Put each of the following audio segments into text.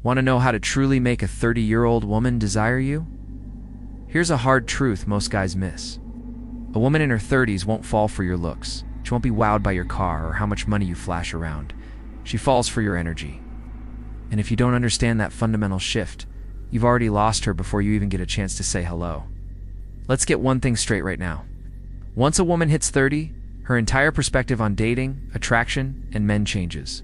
Want to know how to truly make a 30-year-old woman desire you? Here's a hard truth most guys miss. A woman in her 30s won't fall for your looks. She won't be wowed by your car or how much money you flash around. She falls for your energy. And if you don't understand that fundamental shift, you've already lost her before you even get a chance to say hello. Let's get one thing straight right now. Once a woman hits 30, her entire perspective on dating, attraction, and men changes.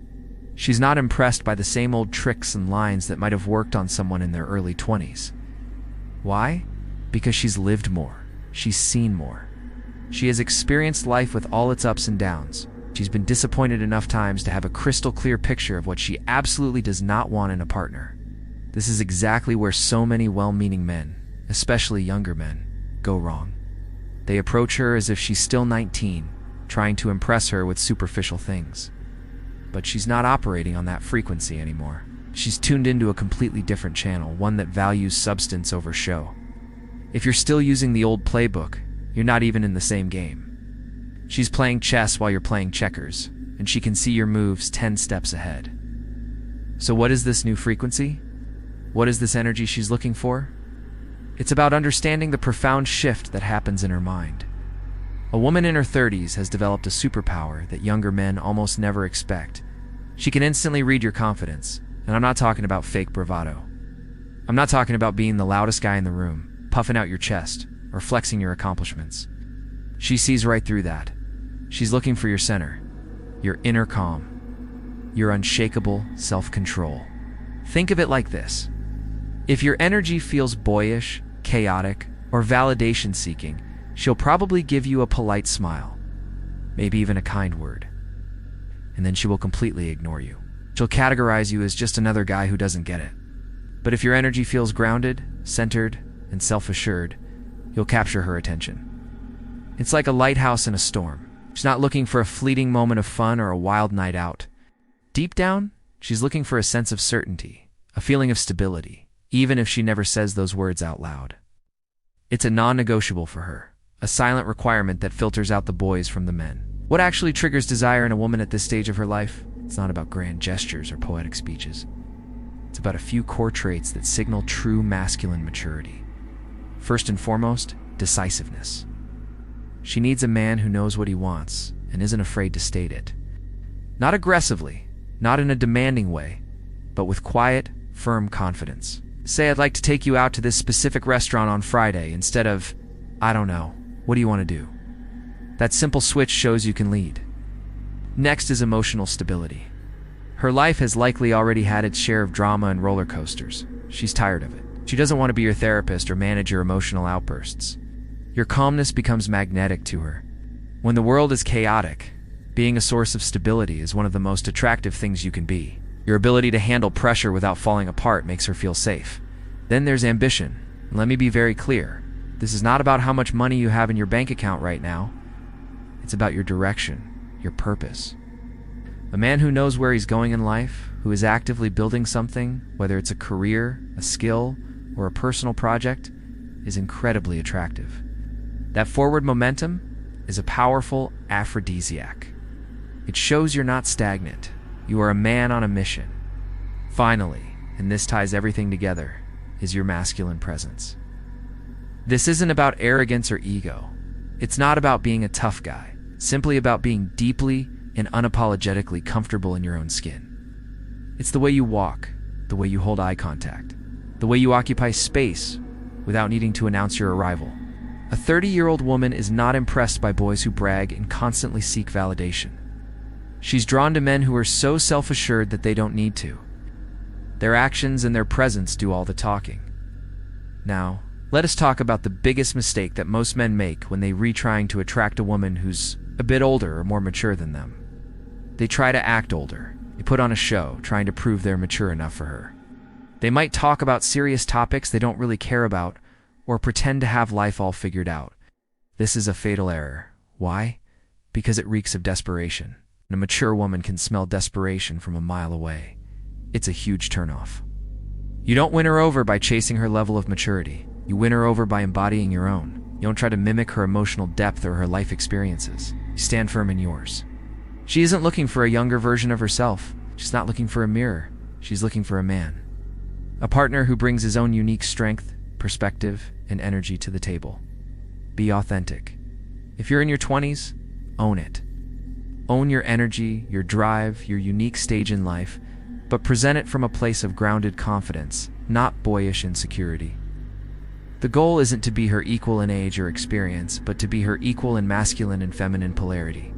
She's not impressed by the same old tricks and lines that might have worked on someone in their early 20s. Why? Because she's lived more. She's seen more. She has experienced life with all its ups and downs. She's been disappointed enough times to have a crystal clear picture of what she absolutely does not want in a partner. This is exactly where so many well-meaning men, especially younger men, go wrong. They approach her as if she's still 19, trying to impress her with superficial things. But she's not operating on that frequency anymore. She's tuned into a completely different channel, one that values substance over show. If you're still using the old playbook, you're not even in the same game. She's playing chess while you're playing checkers, and she can see your moves 10 steps ahead. So what is this new frequency? What is this energy she's looking for? It's about understanding the profound shift that happens in her mind. A woman in her 30s has developed a superpower that younger men almost never expect. She can instantly read your confidence, and I'm not talking about fake bravado. I'm not talking about being the loudest guy in the room, puffing out your chest, or flexing your accomplishments. She sees right through that. She's looking for your center, your inner calm, your unshakable self-control. Think of it like this. If your energy feels boyish, chaotic, or validation-seeking, she'll probably give you a polite smile, maybe even a kind word. And then she will completely ignore you. She'll categorize you as just another guy who doesn't get it. But if your energy feels grounded, centered, and self-assured, you'll capture her attention. It's like a lighthouse in a storm. She's not looking for a fleeting moment of fun or a wild night out. Deep down, she's looking for a sense of certainty, a feeling of stability, even if she never says those words out loud. It's a non-negotiable for her, a silent requirement that filters out the boys from the men. What actually triggers desire in a woman at this stage of her life? It's not about grand gestures or poetic speeches. It's about a few core traits that signal true masculine maturity. First and foremost, decisiveness. She needs a man who knows what he wants and isn't afraid to state it. Not aggressively, not in a demanding way, but with quiet, firm confidence. Say, I'd like to take you out to this specific restaurant on Friday instead of, I don't know, what do you want to do? That simple switch shows you can lead. Next is emotional stability. Her life has likely already had its share of drama and roller coasters. She's tired of it. She doesn't want to be your therapist or manage your emotional outbursts. Your calmness becomes magnetic to her. When the world is chaotic, being a source of stability is one of the most attractive things you can be. Your ability to handle pressure without falling apart makes her feel safe. Then there's ambition. And let me be very clear. This is not about how much money you have in your bank account right now. It's about your direction, your purpose. A man who knows where he's going in life, who is actively building something, whether it's a career, a skill, or a personal project, is incredibly attractive. That forward momentum is a powerful aphrodisiac. It shows you're not stagnant. You are a man on a mission. Finally, and this ties everything together, is your masculine presence. This isn't about arrogance or ego. It's not about being a tough guy, simply about being deeply and unapologetically comfortable in your own skin. It's the way you walk, the way you hold eye contact, the way you occupy space without needing to announce your arrival. A 30-year-old woman is not impressed by boys who brag and constantly seek validation. She's drawn to men who are so self-assured that they don't need to. Their actions and their presence do all the talking. Now, let us talk about the biggest mistake that most men make when they trying to attract a woman who's a bit older or more mature than them. They try to act older. They put on a show, trying to prove they're mature enough for her. They might talk about serious topics they don't really care about, or pretend to have life all figured out. This is a fatal error. Why? Because it reeks of desperation. And a mature woman can smell desperation from a mile away. It's a huge turnoff. You don't win her over by chasing her level of maturity. You win her over by embodying your own. You don't try to mimic her emotional depth or her life experiences. You stand firm in yours. She isn't looking for a younger version of herself. She's not looking for a mirror. She's looking for a man. A partner who brings his own unique strength, perspective, and energy to the table. Be authentic. If you're in your 20s, own it. Own your energy, your drive, your unique stage in life, but present it from a place of grounded confidence, not boyish insecurity. The goal isn't to be her equal in age or experience, but to be her equal in masculine and feminine polarity.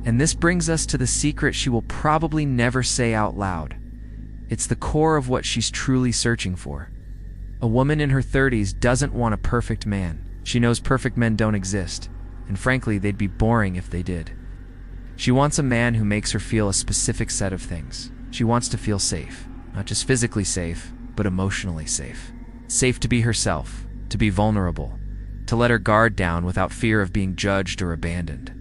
And this brings us to the secret she will probably never say out loud. It's the core of what she's truly searching for. A woman in her 30s doesn't want a perfect man. She knows perfect men don't exist, and frankly, they'd be boring if they did. She wants a man who makes her feel a specific set of things. She wants to feel safe, not just physically safe, but emotionally safe. Safe to be herself, to be vulnerable, to let her guard down without fear of being judged or abandoned.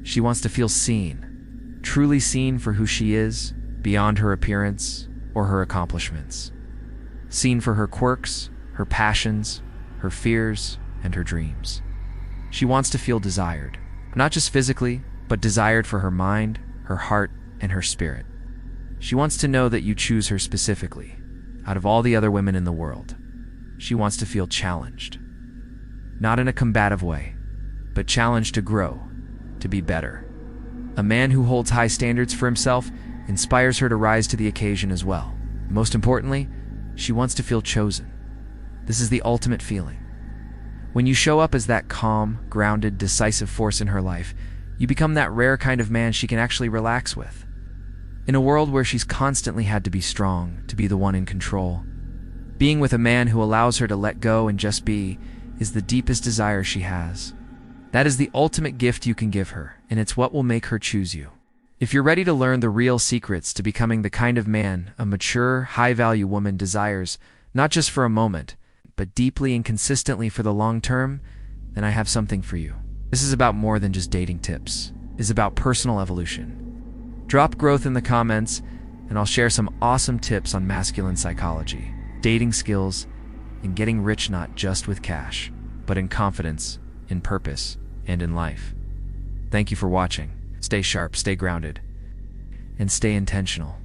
She wants to feel seen, truly seen for who she is, beyond her appearance or her accomplishments. Seen for her quirks, her passions, her fears, and her dreams. She wants to feel desired, not just physically, but desired for her mind, her heart, and her spirit. She wants to know that you choose her specifically, out of all the other women in the world. She wants to feel challenged. Not in a combative way, but challenged to grow, to be better. A man who holds high standards for himself inspires her to rise to the occasion as well. Most importantly, she wants to feel chosen. This is the ultimate feeling. When you show up as that calm, grounded, decisive force in her life, you become that rare kind of man she can actually relax with. In a world where she's constantly had to be strong, to be the one in control, being with a man who allows her to let go and just be is the deepest desire she has. That is the ultimate gift you can give her, and it's what will make her choose you. If you're ready to learn the real secrets to becoming the kind of man a mature, high-value woman desires, not just for a moment, but deeply and consistently for the long term, then I have something for you. This is about more than just dating tips. It's about personal evolution. Drop growth in the comments, and I'll share some awesome tips on masculine psychology, dating skills, and getting rich not just with cash, but in confidence, in purpose, and in life. Thank you for watching. Stay sharp, stay grounded, and stay intentional.